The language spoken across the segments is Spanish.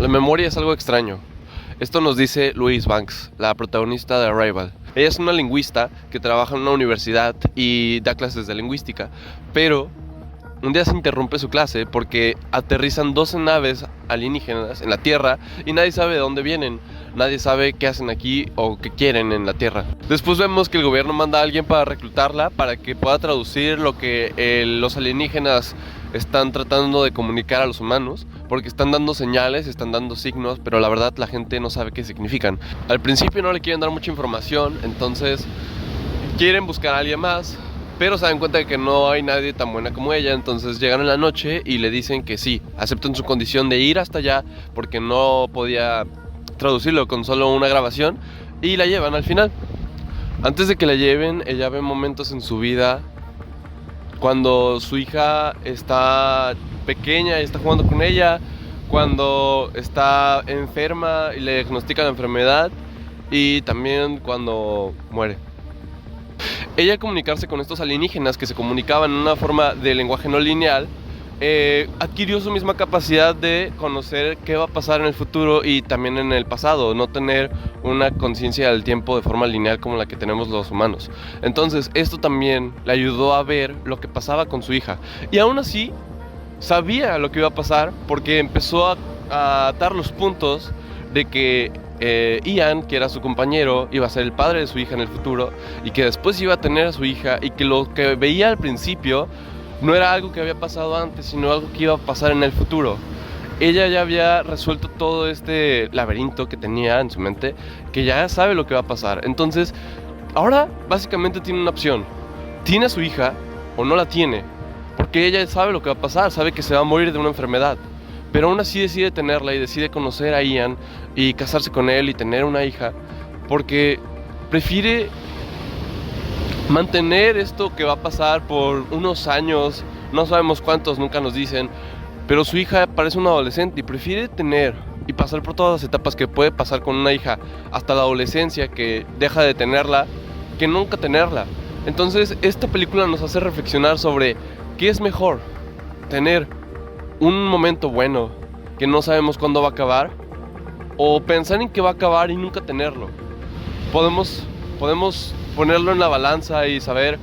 La memoria es algo extraño. Esto nos dice Louise Banks, la protagonista de Arrival. Ella es una lingüista que trabaja en una universidad y da clases de lingüística, pero un día se interrumpe su clase porque aterrizan 12 naves alienígenas en la Tierra y nadie sabe de dónde vienen. Nadie sabe qué hacen aquí o qué quieren en la Tierra. Después vemos que el gobierno manda a alguien para reclutarla, para que pueda traducir lo que los alienígenas están tratando de comunicar a los humanos, porque están dando señales, están dando signos, pero la verdad la gente no sabe qué significan. Al principio no le quieren dar mucha información, entonces quieren buscar a alguien más, pero se dan cuenta de que no hay nadie tan buena como ella. Entonces llegan en la noche y le dicen que sí, aceptan su condición de ir hasta allá porque no podía traducirlo con solo una grabación, y la llevan al final. Antes de que la lleven, ella ve momentos en su vida cuando su hija está pequeña y está jugando con ella, cuando está enferma y le diagnostican la enfermedad, y también cuando muere. Ella, comunicarse con estos alienígenas que se comunicaban en una forma de lenguaje no lineal, adquirió su misma capacidad de conocer qué va a pasar en el futuro y también en el pasado, no tener una conciencia del tiempo de forma lineal como la que tenemos los humanos. Entonces esto también le ayudó a ver lo que pasaba con su hija, y aún así sabía lo que iba a pasar porque empezó a atar los puntos de que Ian, que era su compañero, iba a ser el padre de su hija en el futuro, y que después iba a tener a su hija, y que lo que veía al principio no era algo que había pasado antes, sino algo que iba a pasar en el futuro. Ella ya había resuelto todo este laberinto que tenía en su mente, que ya sabe lo que va a pasar. Entonces, ahora básicamente tiene una opción: tiene a su hija o no la tiene, porque ella sabe lo que va a pasar, sabe que se va a morir de una enfermedad, pero aún así decide tenerla y decide conocer a Ian y casarse con él y tener una hija, porque prefiere mantener esto que va a pasar por unos años, no sabemos cuántos, nunca nos dicen, pero su hija parece una adolescente y prefiere tener y pasar por todas las etapas que puede pasar con una hija hasta la adolescencia, que deja de tenerla, que nunca tenerla. Entonces esta película nos hace reflexionar sobre qué es mejor: tener un momento bueno que no sabemos cuándo va a acabar, o pensar en que va a acabar y nunca tenerlo. Podemos ponerlo en la balanza y saber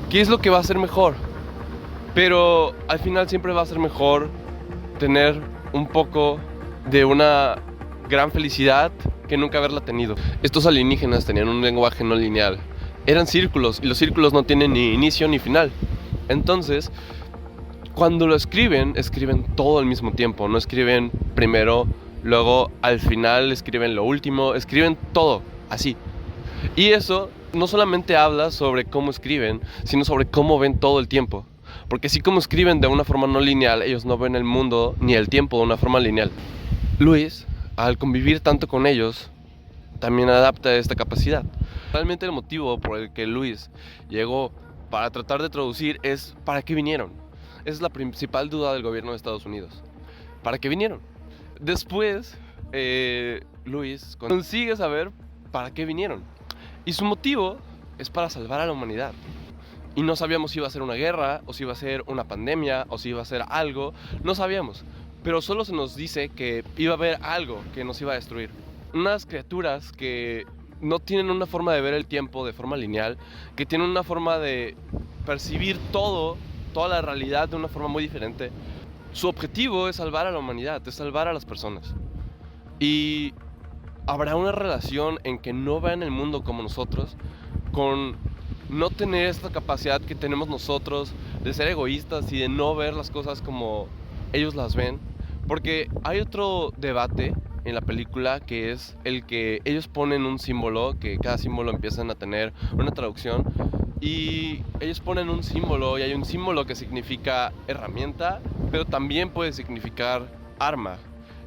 qué es lo que va a ser mejor, pero al final siempre va a ser mejor tener un poco de una gran felicidad que nunca haberla tenido. Estos alienígenas tenían un lenguaje no lineal, eran círculos, y los círculos no tienen ni inicio ni final. Entonces, cuando lo escriben todo al mismo tiempo, no escriben primero, luego al final escriben lo último, escriben todo así. Y eso no solamente habla sobre cómo escriben, sino sobre cómo ven todo el tiempo. Porque así como escriben de una forma no lineal, ellos no ven el mundo ni el tiempo de una forma lineal. Luis, al convivir tanto con ellos, también adapta esta capacidad. Realmente el motivo por el que Luis llegó para tratar de traducir es: ¿para qué vinieron? Esa es la principal duda del gobierno de Estados Unidos. ¿Para qué vinieron? Después, Luis consigue saber para qué vinieron. Y su motivo es para salvar a la humanidad. Y no sabíamos si iba a ser una guerra, o si iba a ser una pandemia, o si iba a ser algo. No sabíamos. Pero solo se nos dice que iba a haber algo que nos iba a destruir. Unas criaturas que no tienen una forma de ver el tiempo de forma lineal, que tienen una forma de percibir toda la realidad de una forma muy diferente. Su objetivo es salvar a la humanidad, es salvar a las personas. Y habrá una relación en que no vean el mundo como nosotros, con no tener esta capacidad que tenemos nosotros de ser egoístas y de no ver las cosas como ellos las ven. Porque hay otro debate en la película, que es el que ellos ponen un símbolo, que cada símbolo empiezan a tener una traducción, y ellos ponen un símbolo, y hay un símbolo que significa herramienta, pero también puede significar arma.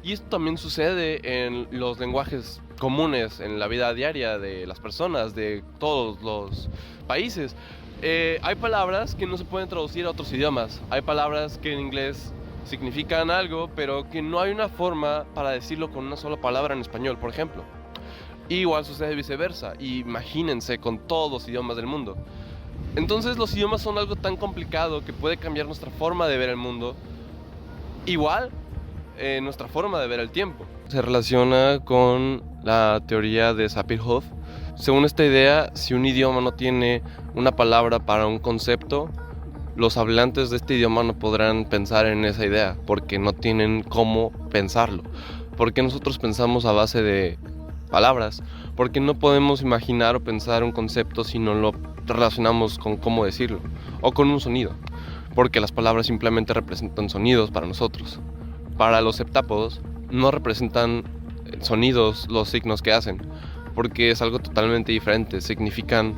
Y esto también sucede en los lenguajes comunes, en la vida diaria de las personas de todos los países. Hay palabras que no se pueden traducir a otros idiomas. Hay palabras que en inglés significan algo, pero que no hay una forma para decirlo con una sola palabra en español, por ejemplo. Igual sucede viceversa. Imagínense con todos los idiomas del mundo. Entonces los idiomas son algo tan complicado que puede cambiar nuestra forma de ver el mundo. Igual nuestra forma de ver el tiempo. Se relaciona con la teoría de Sapir-Whorf. Según esta idea, si un idioma no tiene una palabra para un concepto, los hablantes de este idioma no podrán pensar en esa idea porque no tienen cómo pensarlo. Porque nosotros pensamos a base de palabras, porque no podemos imaginar o pensar un concepto si no lo relacionamos con cómo decirlo o con un sonido, porque las palabras simplemente representan sonidos para nosotros. Para los heptápodos no representan sonidos los signos que hacen, porque es algo totalmente diferente, significan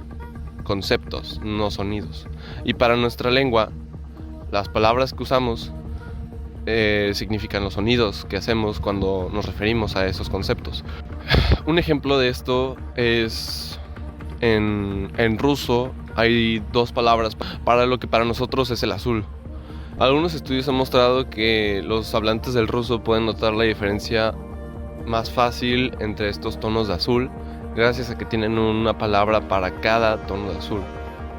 conceptos, no sonidos. Y para nuestra lengua, las palabras que usamos significan los sonidos que hacemos cuando nos referimos a esos conceptos. Un ejemplo de esto es en ruso hay dos palabras para lo que para nosotros es el azul. Algunos estudios han mostrado que los hablantes del ruso pueden notar la diferencia más fácil entre estos tonos de azul gracias a que tienen una palabra para cada tono de azul,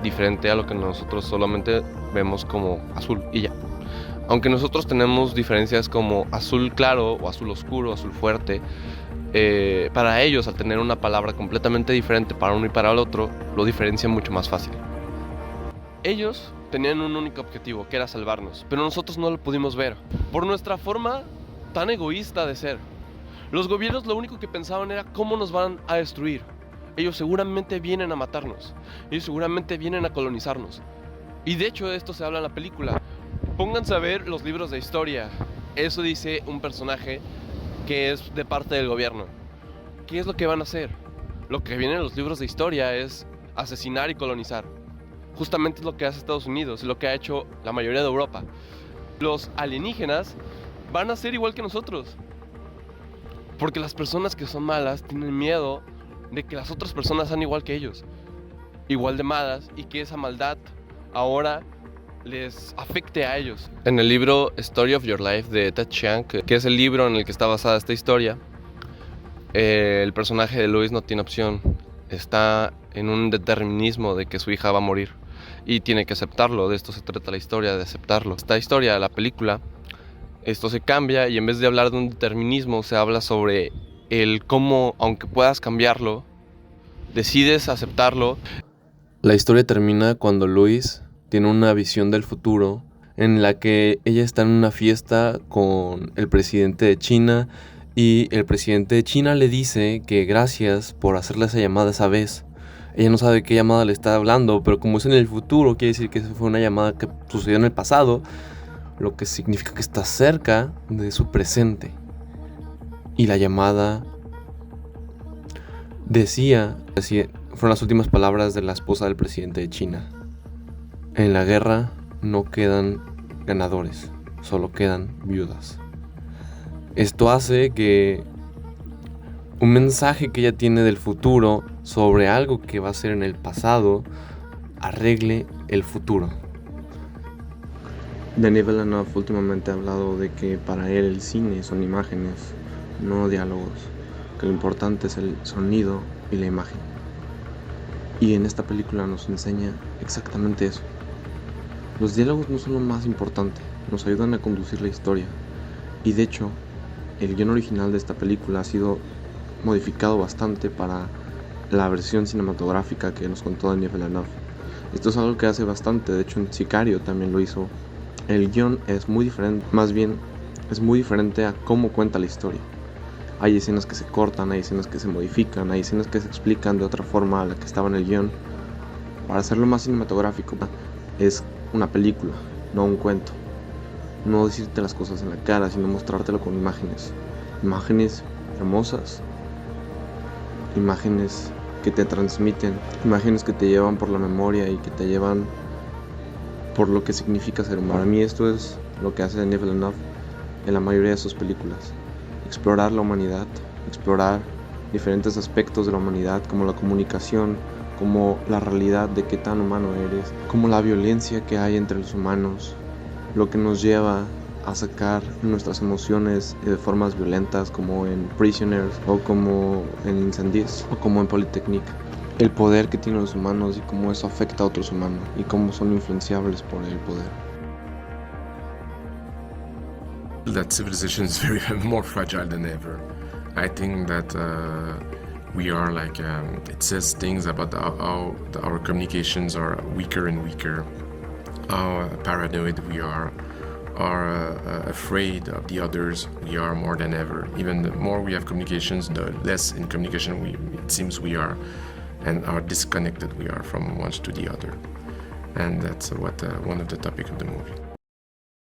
diferente a lo que nosotros solamente vemos como azul y ya. Aunque nosotros tenemos diferencias como azul claro o azul oscuro, azul fuerte, para ellos al tener una palabra completamente diferente para uno y para el otro, lo diferencian mucho más fácil. Ellos tenían un único objetivo, que era salvarnos, pero nosotros no lo pudimos ver, por nuestra forma tan egoísta de ser. Los gobiernos lo único que pensaban era cómo nos van a destruir. Ellos seguramente vienen a matarnos, ellos seguramente vienen a colonizarnos. Y de hecho de esto se habla en la película. Pónganse a ver los libros de historia. Eso dice un personaje que es de parte del gobierno. ¿Qué es lo que van a hacer? Lo que viene en los libros de historia es asesinar y colonizar. Justamente es lo que hace Estados Unidos, es lo que ha hecho la mayoría de Europa. Los alienígenas van a ser igual que nosotros. Porque las personas que son malas tienen miedo de que las otras personas sean igual que ellos. Igual de malas, y que esa maldad ahora les afecte a ellos. En el libro Story of Your Life de Ted Chiang, que es el libro en el que está basada esta historia, el personaje de Louis no tiene opción. Está en un determinismo de que su hija va a morir y tiene que aceptarlo. De esto se trata la historia, de aceptarlo. Esta historia, la película, esto se cambia y en vez de hablar de un determinismo se habla sobre el cómo, aunque puedas cambiarlo, decides aceptarlo. La historia termina cuando Louis tiene una visión del futuro en la que ella está en una fiesta con el presidente de China y el presidente de China le dice que gracias por hacerle esa llamada esa vez. Ella no sabe qué llamada le está hablando, pero como es en el futuro, quiere decir que fue una llamada que sucedió en el pasado, lo que significa que está cerca de su presente. Y la llamada decía, fueron las últimas palabras de la esposa del presidente de China: en la guerra no quedan ganadores, solo quedan viudas. Esto hace que un mensaje que ella tiene del futuro sobre algo que va a ser en el pasado arregle el futuro. Denis Villeneuve últimamente ha hablado de que para él el cine son imágenes, no diálogos, que lo importante es el sonido y la imagen. Y en esta película nos enseña exactamente eso. Los diálogos no son lo más importante, nos ayudan a conducir la historia. Y de hecho, el guión original de esta película ha sido modificado bastante para la versión cinematográfica que nos contó Denis Villeneuve. Esto es algo que hace bastante, de hecho en Sicario también lo hizo. El guión es muy diferente, más bien es muy diferente a cómo cuenta la historia. Hay escenas que se cortan, hay escenas que se modifican, hay escenas que se explican de otra forma a la que estaba en el guión. Para hacerlo más cinematográfico, es una película, no un cuento. No decirte las cosas en la cara, sino mostrártelo con imágenes. Imágenes hermosas, imágenes que te transmiten, imágenes que te llevan por la memoria y que te llevan por lo que significa ser humano. Para mí esto es lo que hace Denis Villeneuve en la mayoría de sus películas. Explorar la humanidad, explorar diferentes aspectos de la humanidad, como la comunicación, como la realidad de qué tan humano eres, como la violencia que hay entre los humanos, lo que nos lleva a sacar nuestras emociones de formas violentas, como en Prisoners, o como en Incendies, o como en Polytechnique. El poder que tienen los humanos y cómo eso afecta a otros humanos, y cómo son influenciables por el poder. that civilization is very more fragile than ever. I think that we are like, it says things about how our communications are weaker and weaker, how paranoid we are afraid of the others we are more than ever. Even the more we have communications, the less in communication it seems we are, and how disconnected we are from one to the other. And that's what one of the topics of the movie.